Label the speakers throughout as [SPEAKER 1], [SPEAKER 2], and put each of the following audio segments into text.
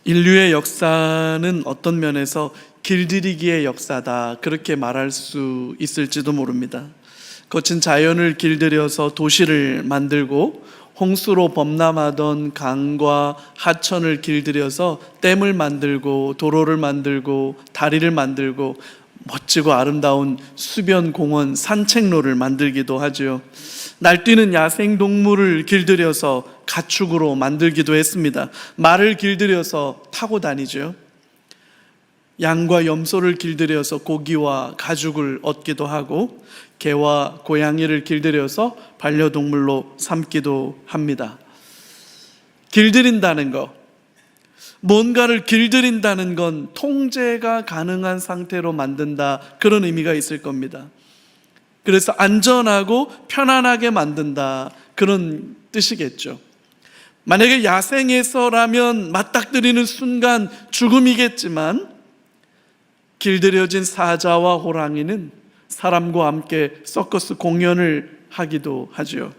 [SPEAKER 1] 인류의 역사는 어떤 면에서 길들이기의 역사다, 그렇게 말할 수 있을지도 모릅니다. 거친 자연을 길들여서 도시를 만들고 홍수로 범람하던 강과 하천을 길들여서 댐을 만들고 도로를 만들고 다리를 만들고 멋지고 아름다운 수변, 공원, 산책로를 만들기도 하죠. 날뛰는 야생동물을 길들여서 가축으로 만들기도 했습니다. 말을 길들여서 타고 다니죠. 양과 염소를 길들여서 고기와 가죽을 얻기도 하고, 개와 고양이를 길들여서 반려동물로 삼기도 합니다. 길들인다는 것, 뭔가를 길들인다는 건 통제가 가능한 상태로 만든다, 그런 의미가 있을 겁니다. 그래서 안전하고 편안하게 만든다, 그런 뜻이겠죠. 만약에 야생에서라면 맞닥뜨리는 순간 죽음이겠지만, 길들여진 사자와 호랑이는 사람과 함께 서커스 공연을 하기도 하죠.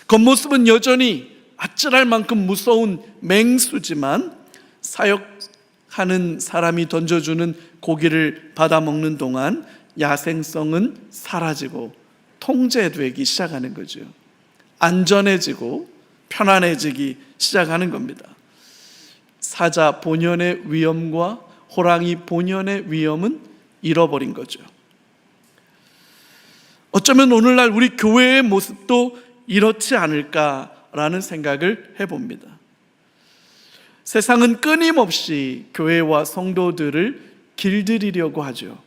[SPEAKER 1] 겉모습은 여전히 아찔할 만큼 무서운 맹수지만 사육하는 사람이 던져주는 고기를 받아먹는 동안 야생성은 사라지고 통제되기 시작하는 거죠. 안전해지고 편안해지기 시작하는 겁니다. 사자 본연의 위험과 호랑이 본연의 위험은 잃어버린 거죠. 어쩌면 오늘날 우리 교회의 모습도 이렇지 않을까라는 생각을 해봅니다. 세상은 끊임없이 교회와 성도들을 길들이려고 하죠.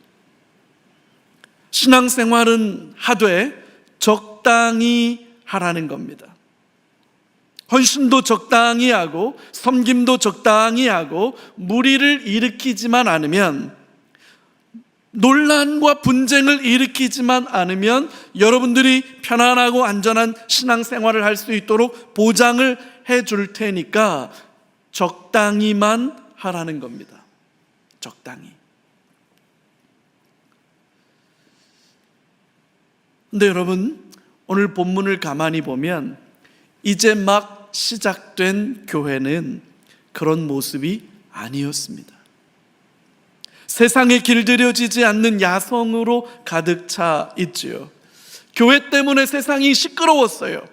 [SPEAKER 1] 신앙생활은 하되 적당히 하라는 겁니다. 헌신도 적당히 하고 섬김도 적당히 하고 무리를 일으키지만 않으면, 논란과 분쟁을 일으키지만 않으면 여러분들이 편안하고 안전한 신앙생활을 할 수 있도록 보장을 해줄 테니까 적당히만 하라는 겁니다. 적당히. 근데 여러분, 오늘 본문을 가만히 보면 이제 막 시작된 교회는 그런 모습이 아니었습니다. 세상에 길들여지지 않는 야성으로 가득 차 있지요. 교회 때문에 세상이 시끄러웠어요.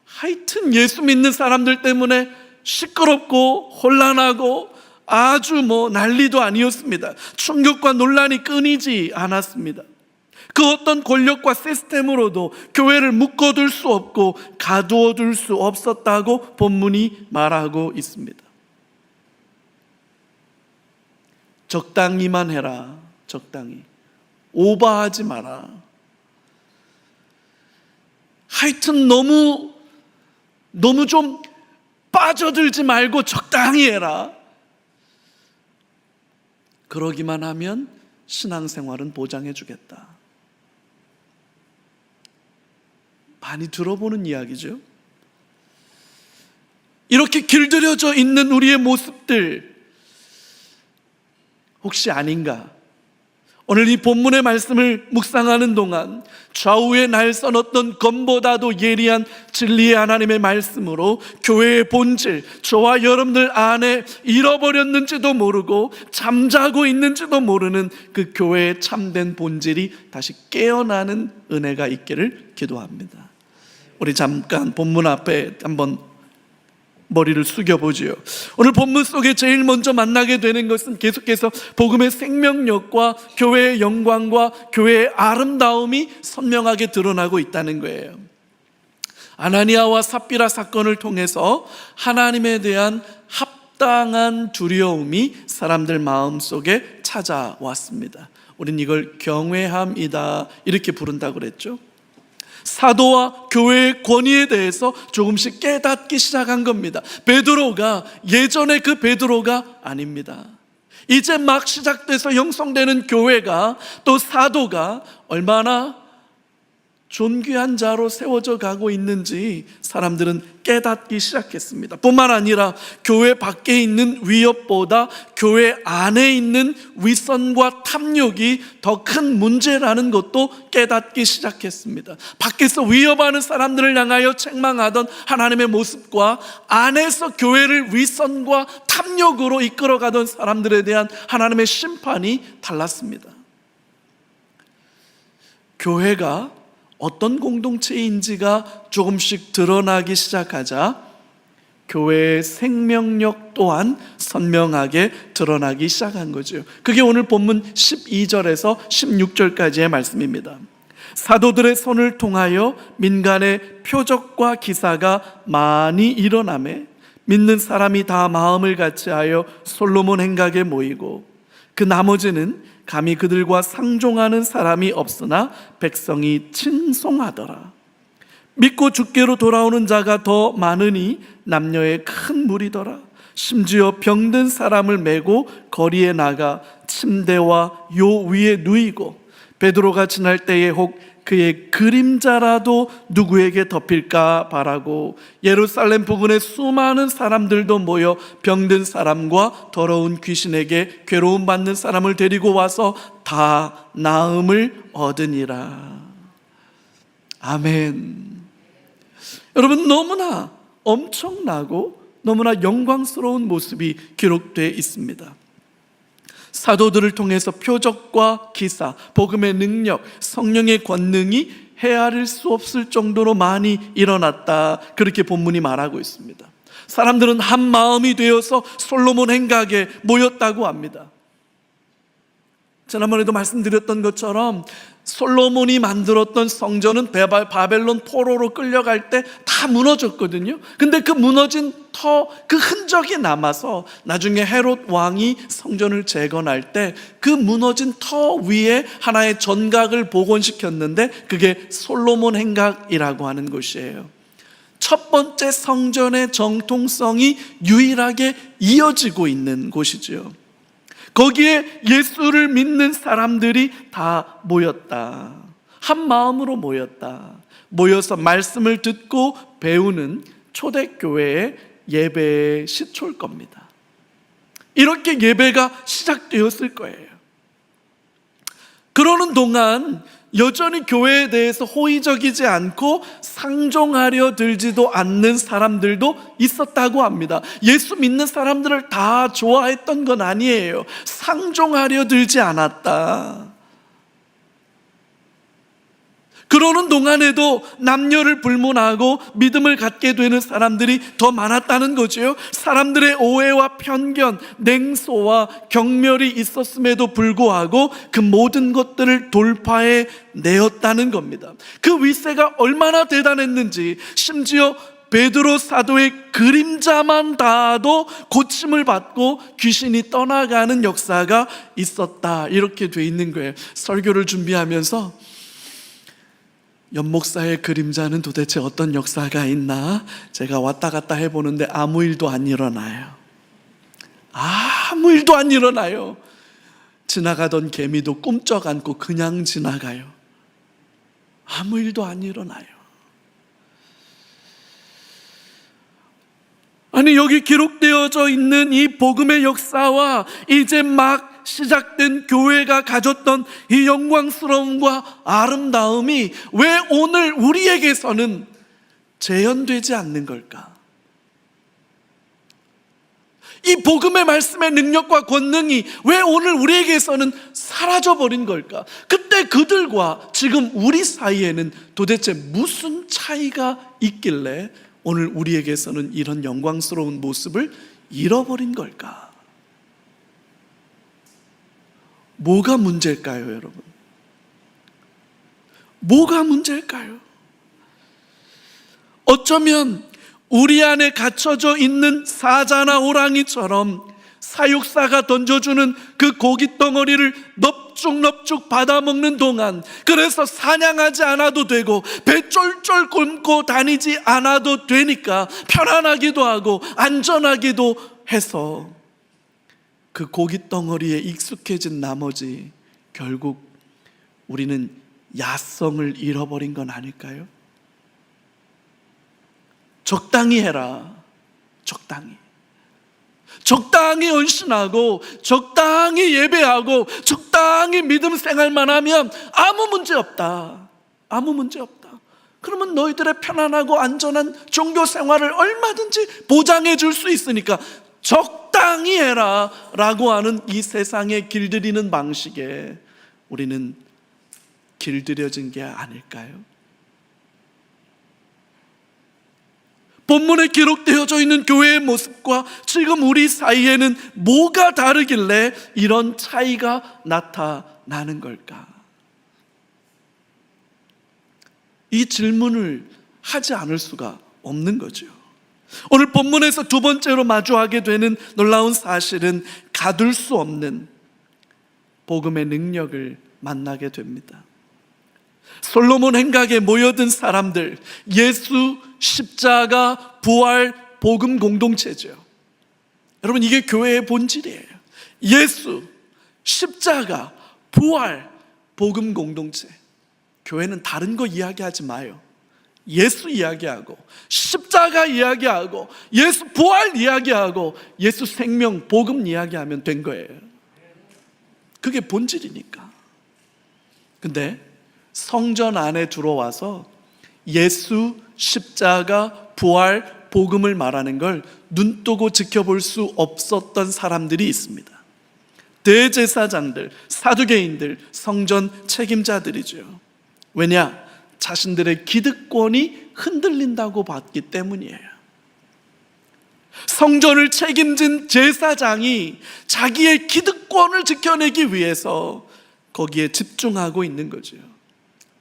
[SPEAKER 1] 하여튼 예수 믿는 사람들 때문에 시끄럽고 혼란하고 아주 난리도 아니었습니다. 충격과 논란이 끊이지 않았습니다. 그 어떤 권력과 시스템으로도 교회를 묶어둘 수 없고 가두어둘 수 없었다고 본문이 말하고 있습니다. 적당히만 해라. 적당히. 오버하지 마라. 하여튼 너무 좀 빠져들지 말고 적당히 해라. 그러기만 하면 신앙생활은 보장해 주겠다. 많이 들어보는 이야기죠. 이렇게 길들여져 있는 우리의 모습들 혹시 아닌가? 오늘 이 본문의 말씀을 묵상하는 동안 좌우에 날선 검보다도 예리한 진리의 하나님의 말씀으로 교회의 본질, 저와 여러분들 안에 잃어버렸는지도 모르고 잠자고 있는지도 모르는 그 교회의 참된 본질이 다시 깨어나는 은혜가 있기를 기도합니다. 우리 잠깐 본문 앞에 한번 머리를 숙여보지요. 오늘 본문 속에 제일 먼저 만나게 되는 것은 계속해서 복음의 생명력과 교회의 영광과 교회의 아름다움이 선명하게 드러나고 있다는 거예요. 아나니아와 삽비라 사건을 통해서 하나님에 대한 합당한 두려움이 사람들 마음속에 찾아왔습니다. 우린 이걸 경외함이다, 이렇게 부른다고 그랬죠. 사도와 교회의 권위에 대해서 조금씩 깨닫기 시작한 겁니다. 베드로가 예전에 그 베드로가 아닙니다. 이제 막 시작돼서 형성되는 교회가, 또 사도가 얼마나 존귀한 자로 세워져 가고 있는지 사람들은 깨닫기 시작했습니다. 뿐만 아니라 교회 밖에 있는 위협보다 교회 안에 있는 위선과 탐욕이 더 큰 문제라는 것도 깨닫기 시작했습니다. 밖에서 위협하는 사람들을 향하여 책망하던 하나님의 모습과 안에서 교회를 위선과 탐욕으로 이끌어가던 사람들에 대한 하나님의 심판이 달랐습니다. 교회가 어떤 공동체인지가 조금씩 드러나기 시작하자 교회의 생명력 또한 선명하게 드러나기 시작한 거죠. 그게 오늘 본문 12절에서 16절까지의 말씀입니다. 사도들의 손을 통하여 민간의 표적과 기사가 많이 일어나매 믿는 사람이 다 마음을 같이하여 솔로몬 행각에 모이고 그 나머지는 감히 그들과 상종하는 사람이 없으나 백성이 친송하더라. 믿고 주께로 돌아오는 자가 더 많으니 남녀의 큰 무리더라. 심지어 병든 사람을 메고 거리에 나가 침대와 요 위에 누이고 베드로가 지날 때에 혹 그의 그림자라도 누구에게 덮일까 바라고 예루살렘 부근에 수많은 사람들도 모여 병든 사람과 더러운 귀신에게 괴로움 받는 사람을 데리고 와서 다 나음을 얻으니라. 아멘. 여러분, 너무나 엄청나고 너무나 영광스러운 모습이 기록되어 있습니다. 사도들을 통해서 표적과 기사, 복음의 능력, 성령의 권능이 헤아릴 수 없을 정도로 많이 일어났다, 그렇게 본문이 말하고 있습니다. 사람들은 한 마음이 되어서 솔로몬 행각에 모였다고 합니다. 지난번에도 말씀드렸던 것처럼 솔로몬이 만들었던 성전은 바벨론 포로로 끌려갈 때 다 무너졌거든요. 근데 그 무너진 그 흔적이 남아서 나중에 헤롯 왕이 성전을 재건할 때 그 무너진 터 위에 하나의 전각을 복원시켰는데 그게 솔로몬 행각이라고 하는 곳이에요. 첫 번째 성전의 정통성이 유일하게 이어지고 있는 곳이죠. 거기에 예수를 믿는 사람들이 다 모였다. 한 마음으로 모였다. 모여서 말씀을 듣고 배우는 초대교회의 예배의 시초일 겁니다. 이렇게 예배가 시작되었을 거예요. 그러는 동안 여전히 교회에 대해서 호의적이지 않고 상종하려 들지도 않는 사람들도 있었다고 합니다. 예수 믿는 사람들을 다 좋아했던 건 아니에요. 상종하려 들지 않았다. 그러는 동안에도 남녀를 불문하고 믿음을 갖게 되는 사람들이 더 많았다는 거죠. 사람들의 오해와 편견, 냉소와 경멸이 있었음에도 불구하고 그 모든 것들을 돌파해 내었다는 겁니다. 그 위세가 얼마나 대단했는지, 심지어 베드로 사도의 그림자만 닿아도 고침을 받고 귀신이 떠나가는 역사가 있었다, 이렇게 돼 있는 거예요. 설교를 준비하면서 연목사의 그림자는 도대체 어떤 역사가 있나 제가 왔다 갔다 해보는데 아무 일도 안 일어나요. 아무 일도 안 일어나요. 지나가던 개미도 꿈쩍 않고 그냥 지나가요. 아무 일도 안 일어나요. 아니, 여기 기록되어져 있는 이 복음의 역사와 이제 막 시작된 교회가 가졌던 이 영광스러움과 아름다움이 왜 오늘 우리에게서는 재현되지 않는 걸까? 이 복음의 말씀의 능력과 권능이 왜 오늘 우리에게서는 사라져버린 걸까? 그때 그들과 지금 우리 사이에는 도대체 무슨 차이가 있길래 오늘 우리에게서는 이런 영광스러운 모습을 잃어버린 걸까? 뭐가 문제일까요, 여러분? 뭐가 문제일까요? 어쩌면 우리 안에 갇혀져 있는 사자나 호랑이처럼 사육사가 던져주는 그 고깃 덩어리를 넙죽넙죽 받아먹는 동안, 그래서 사냥하지 않아도 되고 배 쫄쫄 굶고 다니지 않아도 되니까 편안하기도 하고 안전하기도 해서 그 고깃 덩어리에 익숙해진 나머지 결국 우리는 야성을 잃어버린 건 아닐까요? 적당히 해라. 적당히 헌신하고 적당히 예배하고 적당히 믿음 생활만 하면 아무 문제 없다. 그러면 너희들의 편안하고 안전한 종교 생활을 얼마든지 보장해 줄 수 있으니까 적당히 해라 라고 하는 이 세상에 길들이는 방식에 우리는 길들여진 게 아닐까요? 본문에 기록되어져 있는 교회의 모습과 지금 우리 사이에는 뭐가 다르길래 이런 차이가 나타나는 걸까? 이 질문을 하지 않을 수가 없는 거죠. 오늘 본문에서 두 번째로 마주하게 되는 놀라운 사실은 가둘 수 없는 복음의 능력을 만나게 됩니다. 솔로몬 행각에 모여든 사람들, 예수, 십자가, 부활, 복음 공동체죠. 여러분, 이게 교회의 본질이에요. 예수, 십자가, 부활, 복음 공동체. 교회는 다른 거 이야기하지 마요. 예수 이야기하고 십자가 이야기하고 예수 부활 이야기하고 예수 생명 복음 이야기하면 된 거예요. 그게 본질이니까. 근데 성전 안에 들어와서 예수, 십자가, 부활, 복음을 말하는 걸 눈뜨고 지켜볼 수 없었던 사람들이 있습니다. 대제사장들, 사두개인들, 성전 책임자들이죠. 왜냐? 자신들의 기득권이 흔들린다고 봤기 때문이에요. 성전을 책임진 제사장이 자기의 기득권을 지켜내기 위해서 거기에 집중하고 있는 거죠.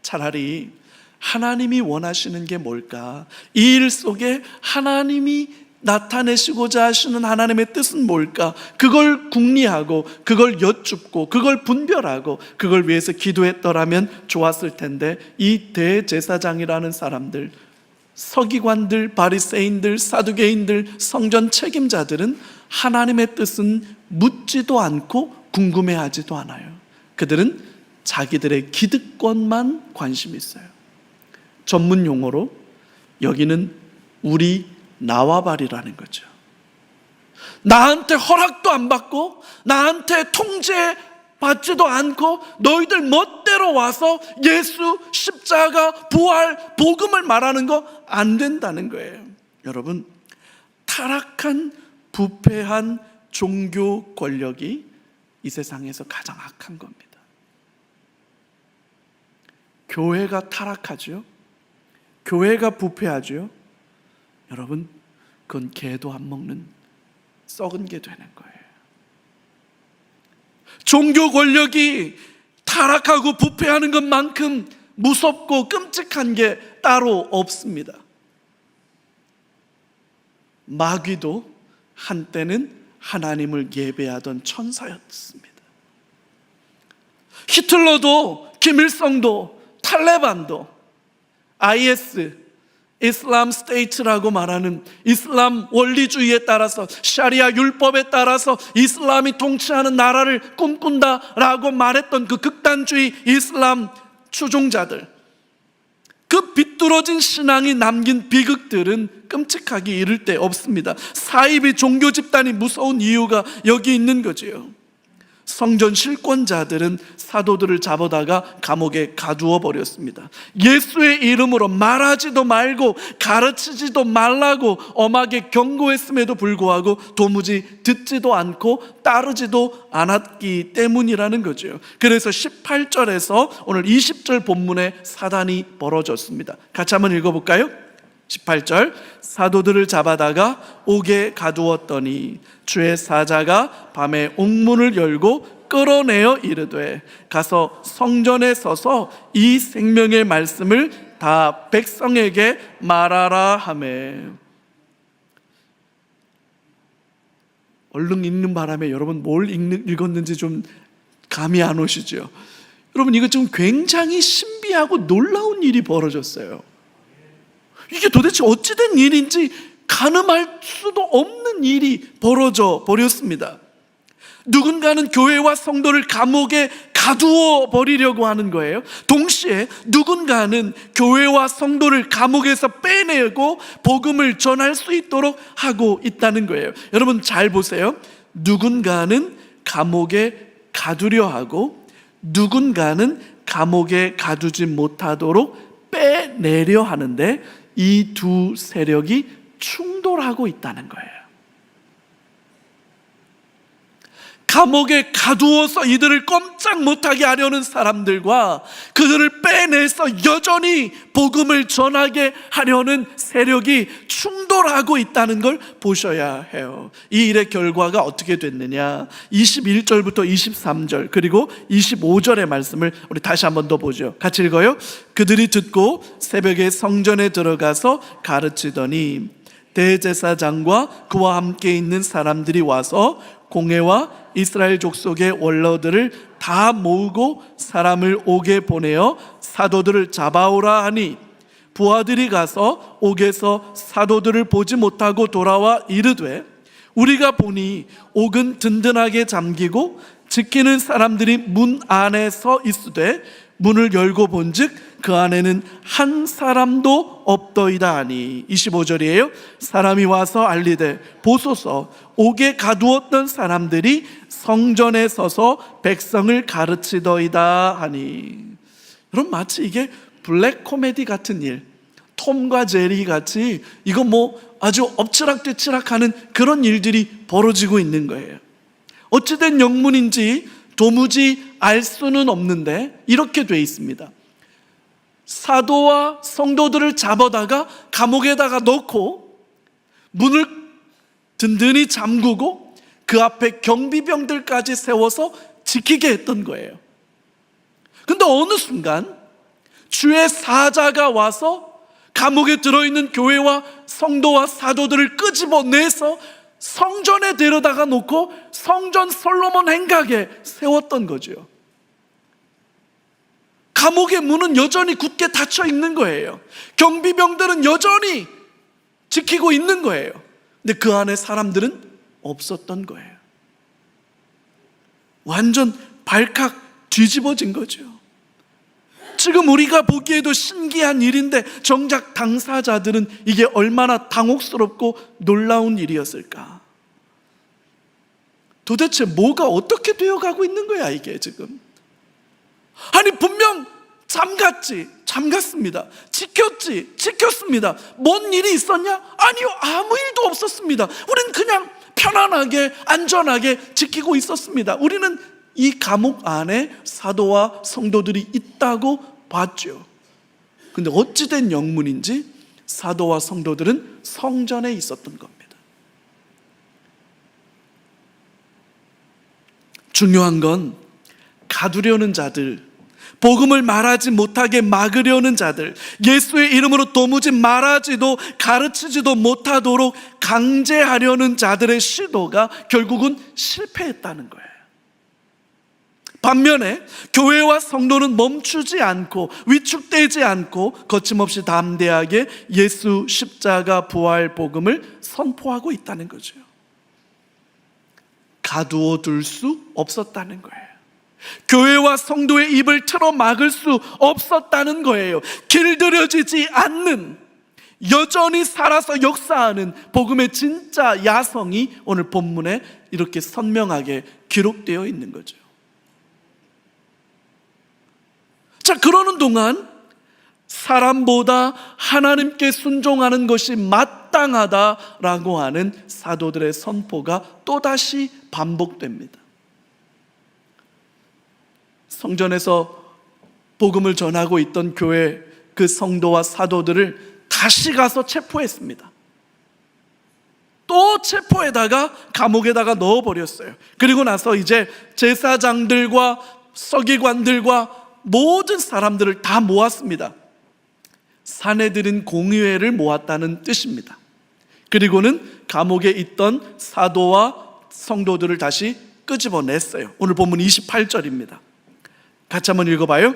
[SPEAKER 1] 차라리 하나님이 원하시는 게 뭘까? 이 일 속에 하나님이 나타내시고자 하시는 하나님의 뜻은 뭘까? 그걸 궁리하고 그걸 여쭙고 그걸 분별하고 그걸 위해서 기도했더라면 좋았을 텐데, 이 대제사장이라는 사람들, 서기관들, 바리새인들, 사두개인들, 성전 책임자들은 하나님의 뜻은 묻지도 않고 궁금해하지도 않아요. 그들은 자기들의 기득권만 관심 있어요. 전문 용어로 여기는 우리 나와바리라는 거죠. 나한테 허락도 안 받고 나한테 통제 받지도 않고 너희들 멋대로 와서 예수, 십자가, 부활, 복음을 말하는 거 안 된다는 거예요. 여러분, 타락한 부패한 종교 권력이 이 세상에서 가장 악한 겁니다. 교회가 타락하죠. 교회가 부패하죠. 여러분, 그건 개도 안 먹는 썩은 게 되는 거예요. 종교 권력이 타락하고 부패하는 것만큼 무섭고 끔찍한 게 따로 없습니다. 마귀도 한때는 하나님을 예배하던 천사였습니다. 히틀러도, 김일성도, 탈레반도, IS, 이슬람 스테이트라고 말하는 이슬람 원리주의에 따라서, 샤리아 율법에 따라서 이슬람이 통치하는 나라를 꿈꾼다라고 말했던 그 극단주의 이슬람 추종자들, 그 비뚤어진 신앙이 남긴 비극들은 끔찍하기 이를 데 없습니다. 사이비 종교 집단이 무서운 이유가 여기 있는 거지요. 성전 실권자들은 사도들을 잡아다가 감옥에 가두어 버렸습니다. 예수의 이름으로 말하지도 말고 가르치지도 말라고 엄하게 경고했음에도 불구하고 도무지 듣지도 않고 따르지도 않았기 때문이라는 거죠. 그래서 18절에서 오늘 20절 본문에 사단이 벌어졌습니다. 같이 한번 읽어볼까요? 18절, 사도들을 잡아다가 옥에 가두었더니 주의 사자가 밤에 옥문을 열고 끌어내어 이르되 가서 성전에 서서 이 생명의 말씀을 다 백성에게 말하라 하매. 얼른 읽는 바람에 여러분 뭘 읽었는지 좀 감이 안 오시죠? 여러분, 이거 지금 굉장히 신비하고 놀라운 일이 벌어졌어요. 이게 도대체 어찌된 일인지 가늠할 수도 없는 일이 벌어져 버렸습니다. 누군가는 교회와 성도를 감옥에 가두어 버리려고 하는 거예요. 동시에 누군가는 교회와 성도를 감옥에서 빼내고 복음을 전할 수 있도록 하고 있다는 거예요. 여러분 잘 보세요. 누군가는 감옥에 가두려 하고 누군가는 감옥에 가두지 못하도록 빼내려 하는데 이 두 세력이 충돌하고 있다는 거예요. 감옥에 가두어서 이들을 꼼짝 못하게 하려는 사람들과 그들을 빼내서 여전히 복음을 전하게 하려는 세력이 충돌하고 있다는 걸 보셔야 해요. 이 일의 결과가 어떻게 됐느냐, 21절부터 23절 그리고 25절의 말씀을 우리 다시 한번 더 보죠. 같이 읽어요. 그들이 듣고 새벽에 성전에 들어가서 가르치더니 대제사장과 그와 함께 있는 사람들이 와서 공회와 이스라엘 족속의 원로들을 다 모으고 사람을 옥에 보내어 사도들을 잡아오라 하니 부하들이 가서 옥에서 사도들을 보지 못하고 돌아와 이르되 우리가 보니 옥은 든든하게 잠기고 지키는 사람들이 문 안에 서 있으되 문을 열고 본즉 그 안에는 한 사람도 없더이다 하니 25절이에요. 사람이 와서 알리되 보소서 옥에 가두었던 사람들이 성전에 서서 백성을 가르치더이다 하니. 여러분 마치 이게 블랙 코미디 같은 일, 톰과 제리 같이 이거 뭐 아주 엎치락뒤치락하는 그런 일들이 벌어지고 있는 거예요. 어찌된 영문인지 도무지 알 수는 없는데 이렇게 돼 있습니다. 사도와 성도들을 잡아다가 감옥에다가 넣고 문을 든든히 잠그고 그 앞에 경비병들까지 세워서 지키게 했던 거예요. 근데 어느 순간 주의 사자가 와서 감옥에 들어있는 교회와 성도와 사도들을 끄집어내서 성전에 데려다가 놓고 성전 솔로몬 행각에 세웠던 거죠. 감옥의 문은 여전히 굳게 닫혀 있는 거예요. 경비병들은 여전히 지키고 있는 거예요. 근데 그 안에 사람들은 없었던 거예요. 완전 발칵 뒤집어진 거죠. 지금 우리가 보기에도 신기한 일인데 정작 당사자들은 이게 얼마나 당혹스럽고 놀라운 일이었을까? 도대체 뭐가 어떻게 되어가고 있는 거야 이게 지금? 아니 분명 잠갔습니다. 지켰습니다. 뭔 일이 있었냐? 아니요, 아무 일도 없었습니다. 우리는 그냥 편안하게 안전하게 지키고 있었습니다. 우리는 이 감옥 안에 사도와 성도들이 있다고 봤죠. 근데 어찌된 영문인지 사도와 성도들은 성전에 있었던 겁니다. 중요한 건 가두려는 자들, 복음을 말하지 못하게 막으려는 자들, 예수의 이름으로 도무지 말하지도 가르치지도 못하도록 강제하려는 자들의 시도가 결국은 실패했다는 거예요. 반면에 교회와 성도는 멈추지 않고 위축되지 않고 거침없이 담대하게 예수 십자가 부활 복음을 선포하고 있다는 거죠. 가두어 둘 수 없었다는 거예요. 교회와 성도의 입을 틀어 막을 수 없었다는 거예요. 길들여지지 않는, 여전히 살아서 역사하는 복음의 진짜 야성이 오늘 본문에 이렇게 선명하게 기록되어 있는 거죠. 자, 그러는 동안 사람보다 하나님께 순종하는 것이 마땅하다라고 하는 사도들의 선포가 또다시 반복됩니다. 성전에서 복음을 전하고 있던 교회 그 성도와 사도들을 다시 가서 체포했습니다. 또 체포에다가 감옥에다가 넣어버렸어요. 그리고 나서 이제 제사장들과 서기관들과 모든 사람들을 다 모았습니다. 사내들인 공의회를 모았다는 뜻입니다. 그리고는 감옥에 있던 사도와 성도들을 다시 끄집어냈어요. 오늘 본문 28절입니다. 같이 한번 읽어봐요.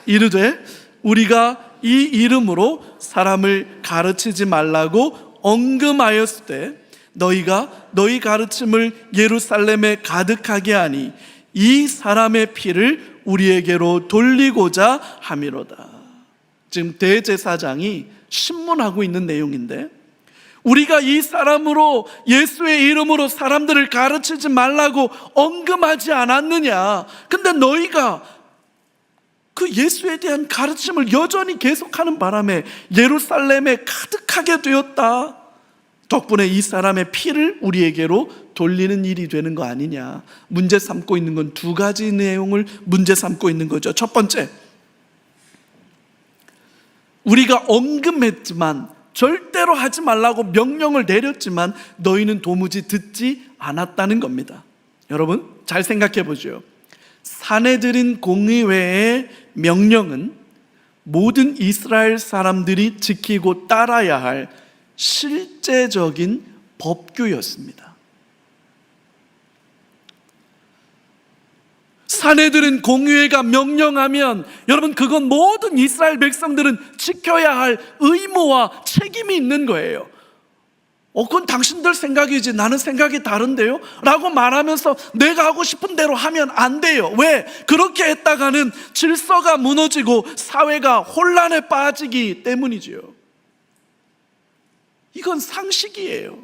[SPEAKER 1] 이르되 우리가 이 이름으로 사람을 가르치지 말라고 언금하였을 때 너희가 너희 가르침을 예루살렘에 가득하게 하니 이 사람의 피를 우리에게로 돌리고자 함이로다. 지금 대제사장이 신문하고 있는 내용인데, 우리가 이 사람으로 예수의 이름으로 사람들을 가르치지 말라고 언급하지 않았느냐? 근데 너희가 그 예수에 대한 가르침을 여전히 계속하는 바람에 예루살렘에 가득하게 되었다. 덕분에 이 사람의 피를 우리에게로 돌리는 일이 되는 거 아니냐. 문제 삼고 있는 건 두 가지 내용을 문제 삼고 있는 거죠. 첫 번째, 우리가 언급했지만, 절대로 하지 말라고 명령을 내렸지만 너희는 도무지 듣지 않았다는 겁니다. 여러분 잘 생각해 보죠. 산헤드린 공의회의 명령은 모든 이스라엘 사람들이 지키고 따라야 할 실제적인 법규였습니다. 산헤드린 공의회가 명령하면 여러분, 그건 모든 이스라엘 백성들은 지켜야 할 의무와 책임이 있는 거예요. 그건 당신들 생각이지 나는 생각이 다른데요? 라고 말하면서 내가 하고 싶은 대로 하면 안 돼요. 왜? 그렇게 했다가는 질서가 무너지고 사회가 혼란에 빠지기 때문이지요. 이건 상식이에요.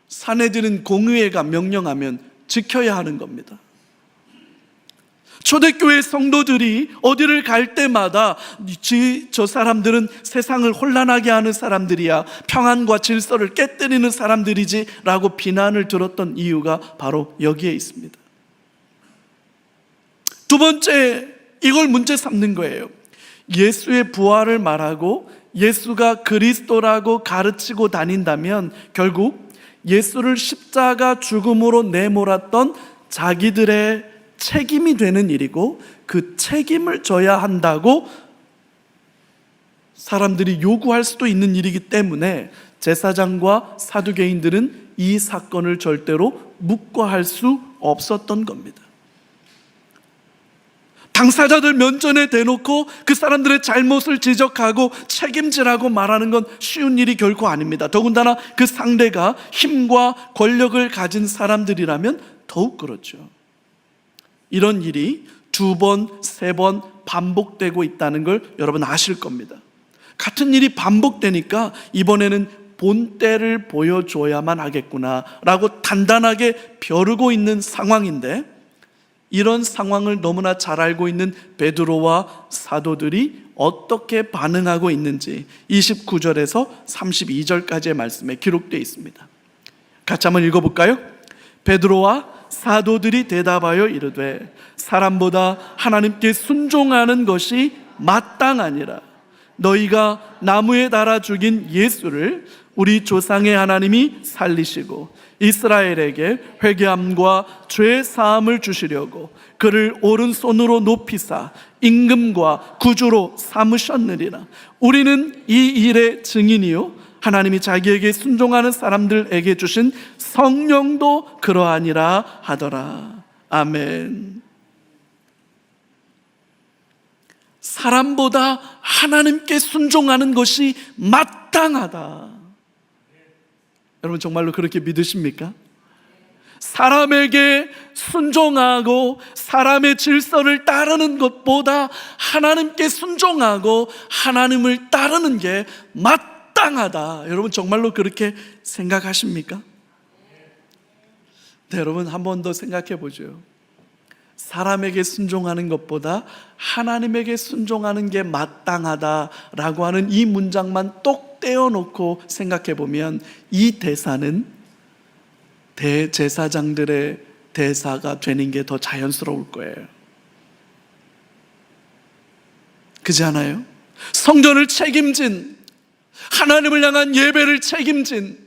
[SPEAKER 1] 산헤드린 공의회가 명령하면 지켜야 하는 겁니다. 초대교회 성도들이 어디를 갈 때마다 저 사람들은 세상을 혼란하게 하는 사람들이야, 평안과 질서를 깨뜨리는 사람들이지 라고 비난을 들었던 이유가 바로 여기에 있습니다. 두 번째, 이걸 문제 삼는 거예요. 예수의 부활을 말하고 예수가 그리스도라고 가르치고 다닌다면 결국 예수를 십자가 죽음으로 내몰았던 자기들의 책임이 되는 일이고, 그 책임을 져야 한다고 사람들이 요구할 수도 있는 일이기 때문에 제사장과 사두개인들은 이 사건을 절대로 묵과할 수 없었던 겁니다. 당사자들 면전에 대놓고 그 사람들의 잘못을 지적하고 책임지라고 말하는 건 쉬운 일이 결코 아닙니다. 더군다나 그 상대가 힘과 권력을 가진 사람들이라면 더욱 그렇죠. 이런 일이 2번, 3번 반복되고 있다는 걸 여러분 아실 겁니다. 같은 일이 반복되니까 이번에는 본때를 보여줘야만 하겠구나 라고 단단하게 벼르고 있는 상황인데, 이런 상황을 너무나 잘 알고 있는 베드로와 사도들이 어떻게 반응하고 있는지 29절에서 32절까지의 말씀에 기록되어 있습니다. 같이 한번 읽어볼까요? 베드로와 사도들이 대답하여 이르되 사람보다 하나님께 순종하는 것이 마땅하니라. 너희가 나무에 달아 죽인 예수를 우리 조상의 하나님이 살리시고 이스라엘에게 회개함과 죄 사함을 주시려고 그를 오른손으로 높이사 임금과 구주로 삼으셨느니라. 우리는 이 일의 증인이요 하나님이 자기에게 순종하는 사람들에게 주신 성령도 그러하니라 하더라. 아멘. 사람보다 하나님께 순종하는 것이 마땅하다. 여러분 정말로 그렇게 믿으십니까? 사람에게 순종하고 사람의 질서를 따르는 것보다 하나님께 순종하고 하나님을 따르는 게 마땅하다. 여러분 정말로 그렇게 생각하십니까? 네, 여러분 한 번 더 생각해 보죠. 사람에게 순종하는 것보다 하나님에게 순종하는 게 마땅하다라고 하는 이 문장만 똑 떼어놓고 생각해 보면 이 대사는 대제사장들의 대사가 되는 게 더 자연스러울 거예요. 그렇지 않아요? 성전을 책임진, 하나님을 향한 예배를 책임진,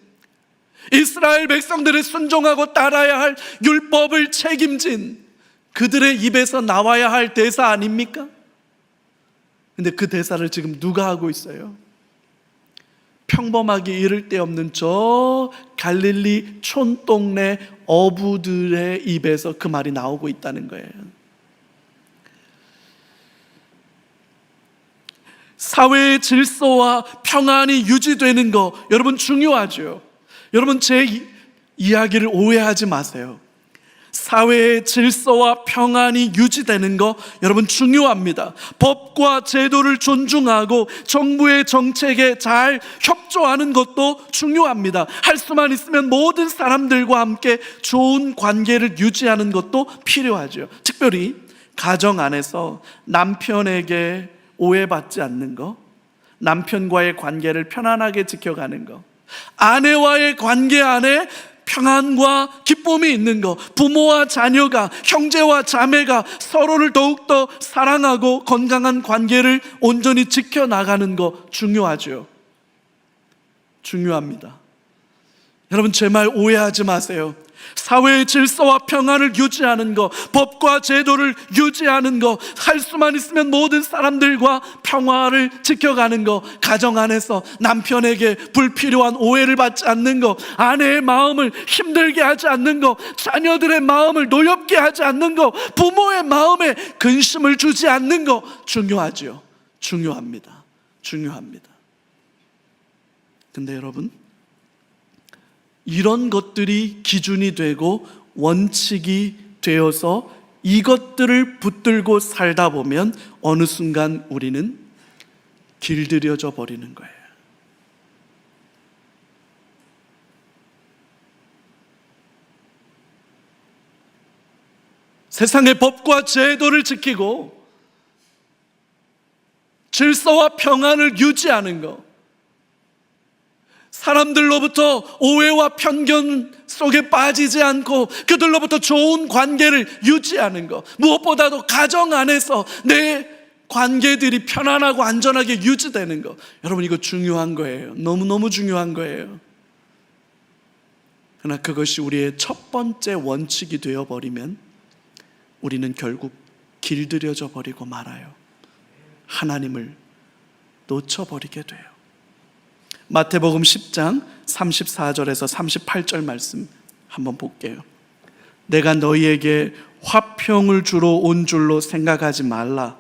[SPEAKER 1] 이스라엘 백성들의 순종하고 따라야 할 율법을 책임진 그들의 입에서 나와야 할 대사 아닙니까? 근데 그 대사를 지금 누가 하고 있어요? 평범하게 이를 데 없는 저 갈릴리 촌동네 어부들의 입에서 그 말이 나오고 있다는 거예요. 사회의 질서와 평안이 유지되는 거 여러분 중요하죠. 여러분 제 이야기를 오해하지 마세요. 사회의 질서와 평안이 유지되는 거 여러분 중요합니다. 법과 제도를 존중하고 정부의 정책에 잘 협조하는 것도 중요합니다. 할 수만 있으면 모든 사람들과 함께 좋은 관계를 유지하는 것도 필요하죠. 특별히 가정 안에서 남편에게 오해받지 않는 거, 남편과의 관계를 편안하게 지켜가는 거, 아내와의 관계 안에 평안과 기쁨이 있는 것, 부모와 자녀가, 형제와 자매가 서로를 더욱더 사랑하고 건강한 관계를 온전히 지켜나가는 것 중요하죠. 중요합니다. 여러분 제 말 오해하지 마세요. 사회의 질서와 평안을 유지하는 것, 법과 제도를 유지하는 것, 할 수만 있으면 모든 사람들과 평화를 지켜가는 것, 가정 안에서 남편에게 불필요한 오해를 받지 않는 것, 아내의 마음을 힘들게 하지 않는 것, 자녀들의 마음을 노엽게 하지 않는 것, 부모의 마음에 근심을 주지 않는 것 중요하죠. 중요합니다. 중요합니다. 근데 여러분, 이런 것들이 기준이 되고 원칙이 되어서 이것들을 붙들고 살다 보면 어느 순간 우리는 길들여져 버리는 거예요. 세상의 법과 제도를 지키고 질서와 평안을 유지하는 것, 사람들로부터 오해와 편견 속에 빠지지 않고 그들로부터 좋은 관계를 유지하는 것, 무엇보다도 가정 안에서 내 관계들이 편안하고 안전하게 유지되는 것, 여러분 이거 중요한 거예요. 너무너무 중요한 거예요. 그러나 그것이 우리의 첫 번째 원칙이 되어버리면 우리는 결국 길들여져 버리고 말아요. 하나님을 놓쳐버리게 돼요. 마태복음 10장 34절에서 38절 말씀 한번 볼게요. 내가 너희에게 화평을 주러 온 줄로 생각하지 말라.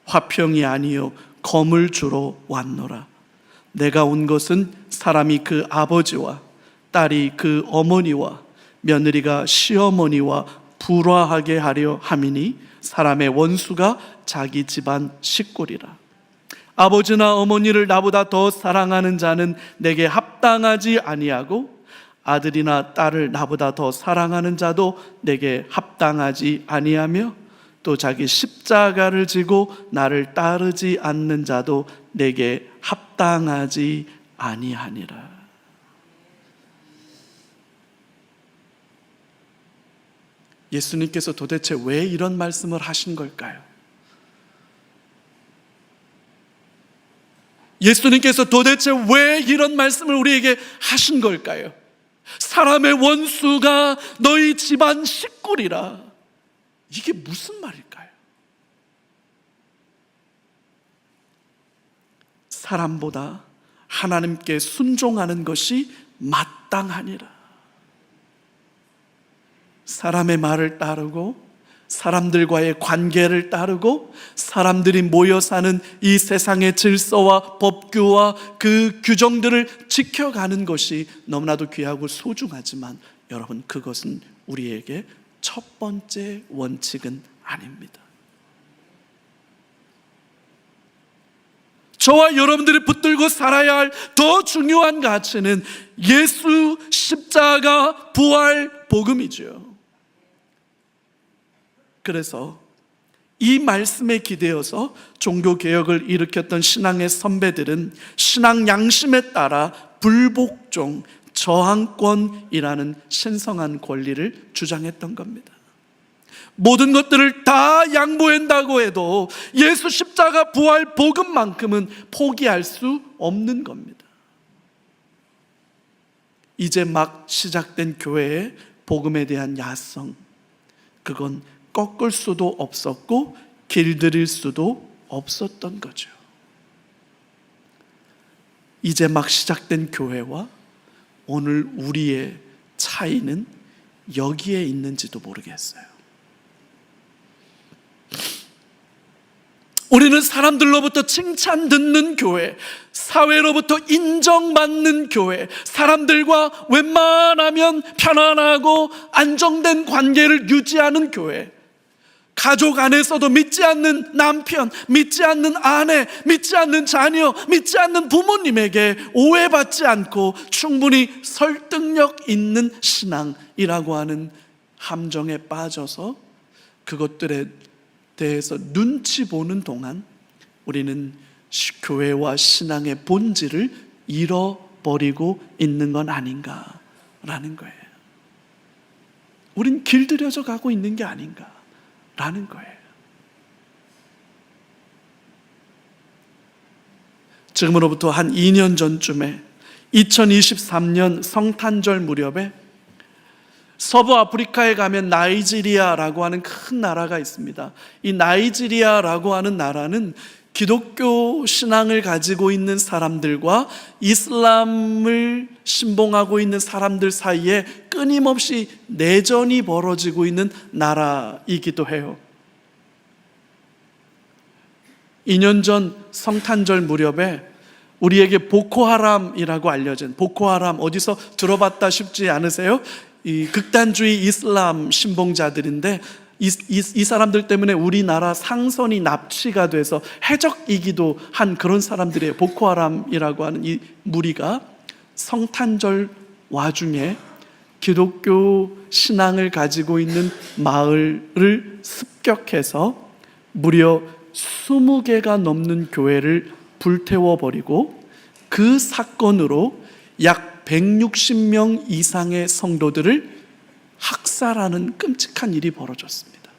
[SPEAKER 1] 화평이 아니요 검을 주러 왔노라. 내가 온 것은 사람이 그 아버지와 딸이 그 어머니와 며느리가 시어머니와 불화하게 하려 함이니 사람의 원수가 자기 집안 식구리라. 아버지나 어머니를 나보다 더 사랑하는 자는 내게 합당하지 아니하고 아들이나 딸을 나보다 더 사랑하는 자도 내게 합당하지 아니하며 또 자기 십자가를 지고 나를 따르지 않는 자도 내게 합당하지 아니하니라. 예수님께서 도대체 왜 이런 말씀을 하신 걸까요? 예수님께서 도대체 왜 이런 말씀을 우리에게 하신 걸까요? 사람의 원수가 너희 집안 식구리라. 이게 무슨 말일까요? 사람보다 하나님께 순종하는 것이 마땅하니라. 사람의 말을 따르고 사람들과의 관계를 따르고 사람들이 모여 사는 이 세상의 질서와 법규와 그 규정들을 지켜가는 것이 너무나도 귀하고 소중하지만 여러분 그것은 우리에게 첫 번째 원칙은 아닙니다. 저와 여러분들이 붙들고 살아야 할 더 중요한 가치는 예수 십자가 부활 복음이죠. 그래서 이 말씀에 기대어서 종교개혁을 일으켰던 신앙의 선배들은 신앙 양심에 따라 불복종, 저항권이라는 신성한 권리를 주장했던 겁니다. 모든 것들을 다 양보한다고 해도 예수 십자가 부활 복음만큼은 포기할 수 없는 겁니다. 이제 막 시작된 교회의 복음에 대한 야성, 그건 꺾을 수도 없었고 길들일 수도 없었던 거죠. 이제 막 시작된 교회와 오늘 우리의 차이는 여기에 있는지도 모르겠어요. 우리는 사람들로부터 칭찬 듣는 교회, 사회로부터 인정받는 교회, 사람들과 웬만하면 편안하고 안정된 관계를 유지하는 교회, 가족 안에서도 믿지 않는 남편, 믿지 않는 아내, 믿지 않는 자녀, 믿지 않는 부모님에게 오해받지 않고 충분히 설득력 있는 신앙이라고 하는 함정에 빠져서 그것들에 대해서 눈치 보는 동안 우리는 교회와 신앙의 본질을 잃어버리고 있는 건 아닌가라는 거예요. 우린 길들여져 가고 있는 게 아닌가라는 거예요. 지금으로부터 한 2년 전쯤에 2023년 성탄절 무렵에 서부 아프리카에 가면 나이지리아라고 하는 큰 나라가 있습니다. 이 나이지리아라고 하는 나라는 기독교 신앙을 가지고 있는 사람들과 이슬람을 신봉하고 있는 사람들 사이에 끊임없이 내전이 벌어지고 있는 나라이기도 해요. 2년 전 성탄절 무렵에 우리에게 보코하람이라고 알려진, 보코하람 어디서 들어봤다 싶지 않으세요? 이 극단주의 이슬람 신봉자들인데 이 사람들 때문에 우리나라 상선이 납치가 돼서 해적이기도 한 그런 사람들이에요. 보코하람이라고 하는 이 무리가 성탄절 와중에 기독교 신앙을 가지고 있는 마을을 습격해서 무려 20개가 넘는 교회를 불태워버리고 그 사건으로 약 160명 이상의 성도들을 학살하는 끔찍한 일이 벌어졌습니다.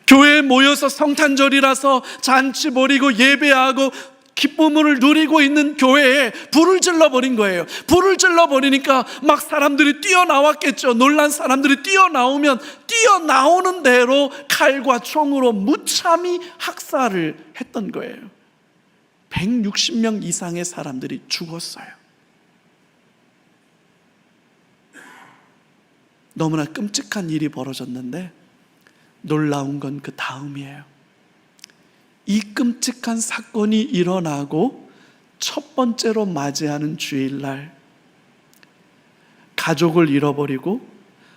[SPEAKER 1] 교회에 모여서 성탄절이라서 잔치 벌이고 예배하고 기쁨을 누리고 있는 교회에 불을 질러버린 거예요. 불을 질러버리니까 막 사람들이 뛰어나왔겠죠. 놀란 사람들이 뛰어나오면 뛰어나오는 대로 칼과 총으로 무참히 학살을 했던 거예요. 160명 이상의 사람들이 죽었어요. 너무나 끔찍한 일이 벌어졌는데 놀라운 건 그 다음이에요. 이 끔찍한 사건이 일어나고 첫 번째로 맞이하는 주일날 가족을 잃어버리고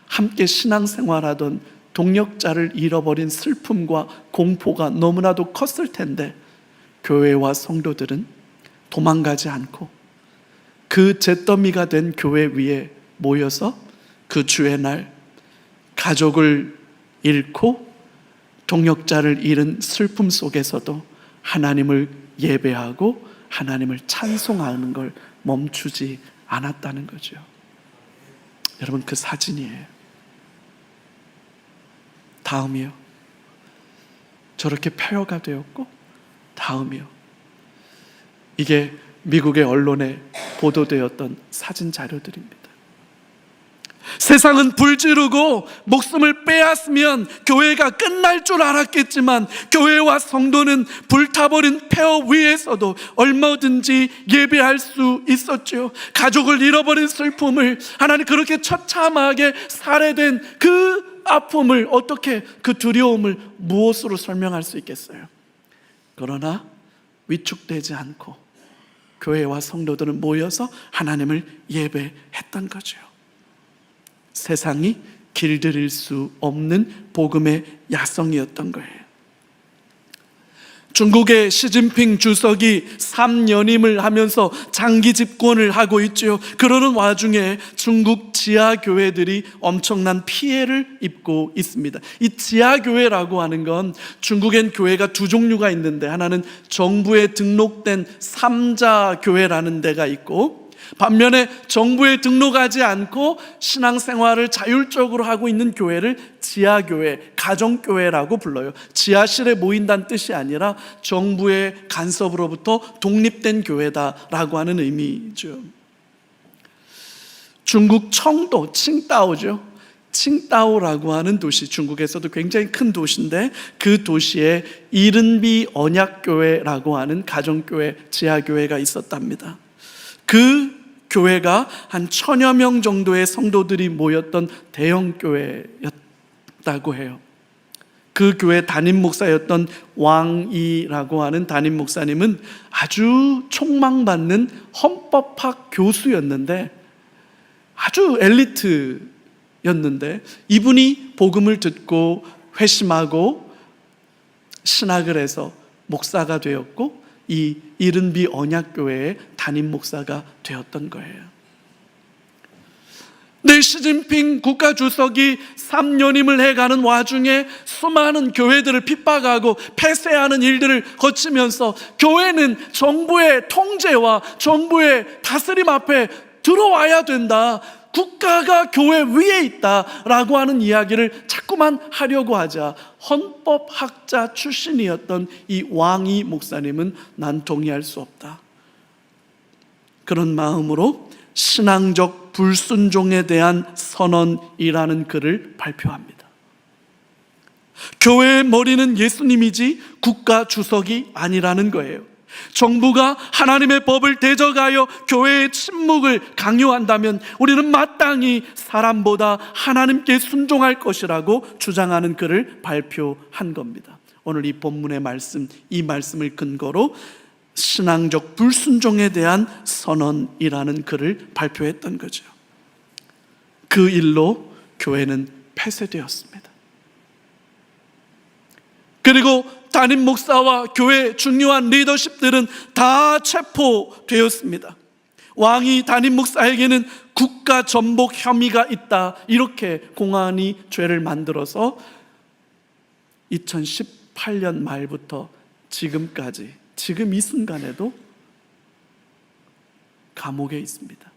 [SPEAKER 1] 함께 신앙생활하던 동역자를 잃어버린 슬픔과 공포가 너무나도 컸을 텐데 교회와 성도들은 도망가지 않고 그 잿더미가 된 교회 위에 모여서 그 주의 날 가족을 잃고 동역자를 잃은 슬픔 속에서도 하나님을 예배하고 하나님을 찬송하는 걸 멈추지 않았다는 거죠. 여러분, 그 사진이에요. 다음이요. 저렇게 폐허가 되었고 다음이요. 이게 미국의 언론에 보도되었던 사진 자료들입니다. 세상은 불지르고 목숨을 빼앗으면 교회가 끝날 줄 알았겠지만 교회와 성도는 불타버린 폐허 위에서도 얼마든지 예배할 수 있었죠. 가족을 잃어버린 슬픔을 하나님 그렇게 처참하게 살해된 그 아픔을 어떻게, 그 두려움을 무엇으로 설명할 수 있겠어요? 그러나 위축되지 않고 교회와 성도들은 모여서 하나님을 예배했던 거죠. 세상이 길들일 수 없는 복음의 야성이었던 거예요. 중국의 시진핑 주석이 3연임을 하면서 장기 집권을 하고 있죠. 그러는 와중에 중국 지하교회들이 엄청난 피해를 입고 있습니다. 이 지하교회라고 하는 건 중국엔 교회가 두 종류가 있는데 하나는 정부에 등록된 삼자교회라는 데가 있고 반면에 정부에 등록하지 않고 신앙생활을 자율적으로 하고 있는 교회를 지하교회, 가정교회라고 불러요. 지하실에 모인다는 뜻이 아니라 정부의 간섭으로부터 독립된 교회다라고 하는 의미죠. 중국 청도, 칭다오죠. 칭다오라고 하는 도시, 중국에서도 굉장히 큰 도시인데 그 도시에 이른비 언약교회라고 하는 가정교회, 지하교회가 있었답니다. 그 교회가 한 1000여 명 정도의 성도들이 모였던 대형 교회였다고 해요. 그 교회 담임 목사였던 왕이라고 하는 담임 목사님은 아주 촉망받는 헌법학 교수였는데, 아주 엘리트였는데, 이분이 복음을 듣고 회심하고 신학을 해서 목사가 되었고, 이 이른비 언약교회의 담임 목사가 되었던 거예요. 네, 시진핑 국가주석이 3년임을 해가는 와중에 수많은 교회들을 핍박하고 폐쇄하는 일들을 거치면서 교회는 정부의 통제와 정부의 다스림 앞에 들어와야 된다, 국가가 교회 위에 있다라고 하는 이야기를 자꾸만 하려고 하자 헌법학자 출신이었던 이 왕이 목사님은 난 동의할 수 없다, 그런 마음으로 신앙적 불순종에 대한 선언이라는 글을 발표합니다. 교회의 머리는 예수님이지 국가 주석이 아니라는 거예요. 정부가 하나님의 법을 대적하여 교회의 침묵을 강요한다면 우리는 마땅히 사람보다 하나님께 순종할 것이라고 주장하는 글을 발표한 겁니다. 오늘 이 본문의 말씀, 이 말씀을 근거로 신앙적 불순종에 대한 선언이라는 글을 발표했던 거죠. 그 일로 교회는 폐쇄되었습니다. 그리고 담임 목사와 교회 중요한 리더십들은 다 체포되었습니다. 왕이 담임 목사에게는 국가 전복 혐의가 있다, 이렇게 공안이 죄를 만들어서 2018년 말부터 지금까지, 지금 이 순간에도 감옥에 있습니다.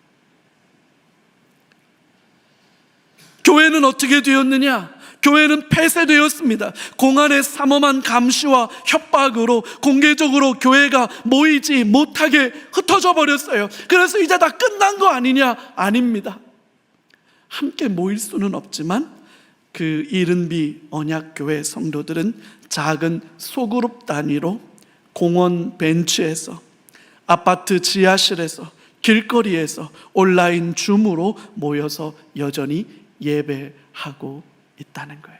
[SPEAKER 1] 교회는 어떻게 되었느냐? 교회는 폐쇄되었습니다. 공안의 삼엄한 감시와 협박으로 공개적으로 교회가 모이지 못하게 흩어져 버렸어요. 그래서 이제 다 끝난 거 아니냐? 아닙니다. 함께 모일 수는 없지만 그 이른비 언약교회 성도들은 작은 소그룹 단위로 공원 벤치에서, 아파트 지하실에서, 길거리에서, 온라인 줌으로 모여서 여전히 예배하고 있다는 거예요.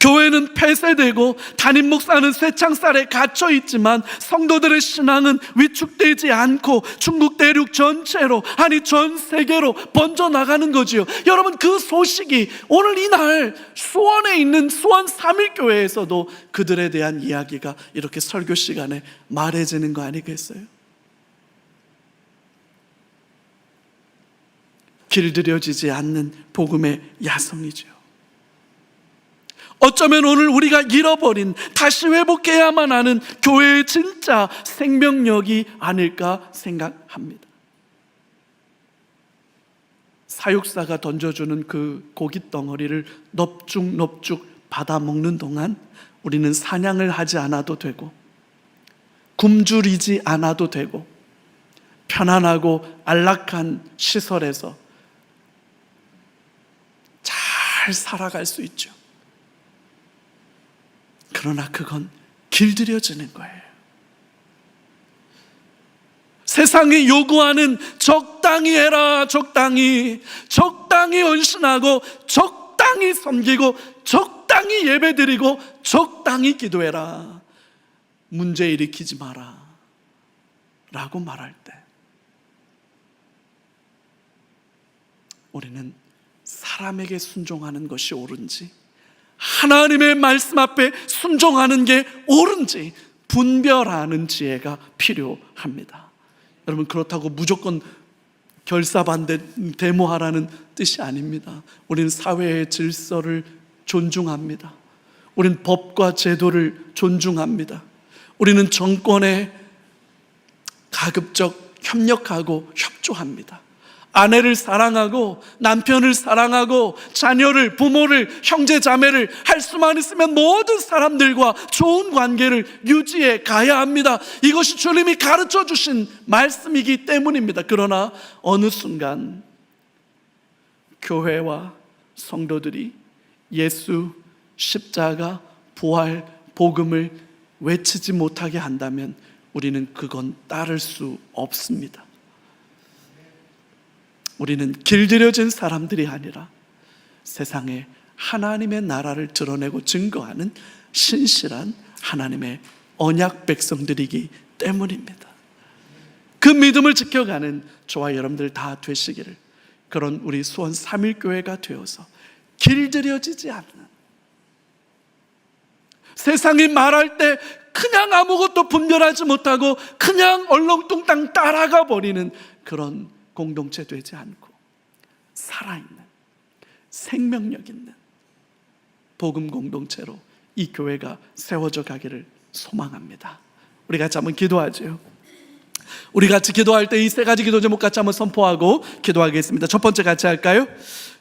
[SPEAKER 1] 교회는 폐쇄되고 담임 목사는 쇠창살에 갇혀 있지만 성도들의 신앙은 위축되지 않고 중국 대륙 전체로, 아니 전 세계로 번져나가는 거지요. 여러분, 그 소식이 오늘 이날 수원에 있는 수원 삼일교회에서도 그들에 대한 이야기가 이렇게 설교 시간에 말해지는 거 아니겠어요? 길들여지지 않는 복음의 야성이죠. 어쩌면 오늘 우리가 잃어버린, 다시 회복해야만 하는 교회의 진짜 생명력이 아닐까 생각합니다. 사육사가 던져주는 그 고기 덩어리를 넙죽넙죽 받아먹는 동안 우리는 사냥을 하지 않아도 되고, 굶주리지 않아도 되고, 편안하고 안락한 시설에서 잘 살아갈 수 있죠. 그러나 그건 길들여지는 거예요. 세상이 요구하는 적당히 해라, 적당히 헌신하고 적당히 섬기고 적당히 예배드리고 적당히 기도해라, 문제 일으키지 마라 라고 말할 때 우리는 사람에게 순종하는 것이 옳은지, 하나님의 말씀 앞에 순종하는 게 옳은지 분별하는 지혜가 필요합니다. 여러분, 그렇다고 무조건 결사반대 데모하라는 뜻이 아닙니다. 우리는 사회의 질서를 존중합니다. 우리는 법과 제도를 존중합니다. 우리는 정권에 가급적 협력하고 협조합니다. 아내를 사랑하고 남편을 사랑하고 자녀를, 부모를, 형제 자매를 할 수만 있으면 모든 사람들과 좋은 관계를 유지해 가야 합니다. 이것이 주님이 가르쳐 주신 말씀이기 때문입니다. 그러나 어느 순간 교회와 성도들이 예수, 십자가, 부활, 복음을 외치지 못하게 한다면 우리는 그건 따를 수 없습니다. 우리는 길들여진 사람들이 아니라 세상에 하나님의 나라를 드러내고 증거하는 신실한 하나님의 언약 백성들이기 때문입니다. 그 믿음을 지켜가는 저와 여러분들 다 되시기를, 그런 우리 수원 3일교회가 되어서 길들여지지 않는, 세상이 말할 때 그냥 아무것도 분별하지 못하고 그냥 얼렁뚱땅 따라가 버리는 그런 공동체 되지 않고 살아있는, 생명력 있는 복음 공동체로 이 교회가 세워져 가기를 소망합니다. 우리 같이 한번 기도하죠. 우리 같이 기도할 때 이 세 가지 기도 제목 같이 한번 선포하고 기도하겠습니다. 첫 번째 같이 할까요?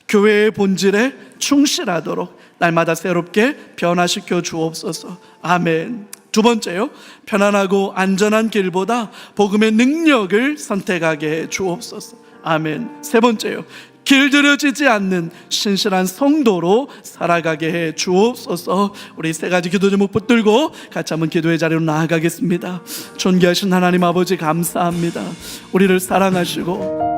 [SPEAKER 1] 교회의 본질에 충실하도록 날마다 새롭게 변화시켜 주옵소서. 아멘. 두 번째요, 편안하고 안전한 길보다 복음의 능력을 선택하게 해 주옵소서. 아멘. 세 번째요, 길들여지지 않는 신실한 성도로 살아가게 해 주옵소서. 우리 세 가지 기도 제목 붙들고 같이 한번 기도의 자리로 나아가겠습니다. 존귀하신 하나님 아버지, 감사합니다. 우리를 사랑하시고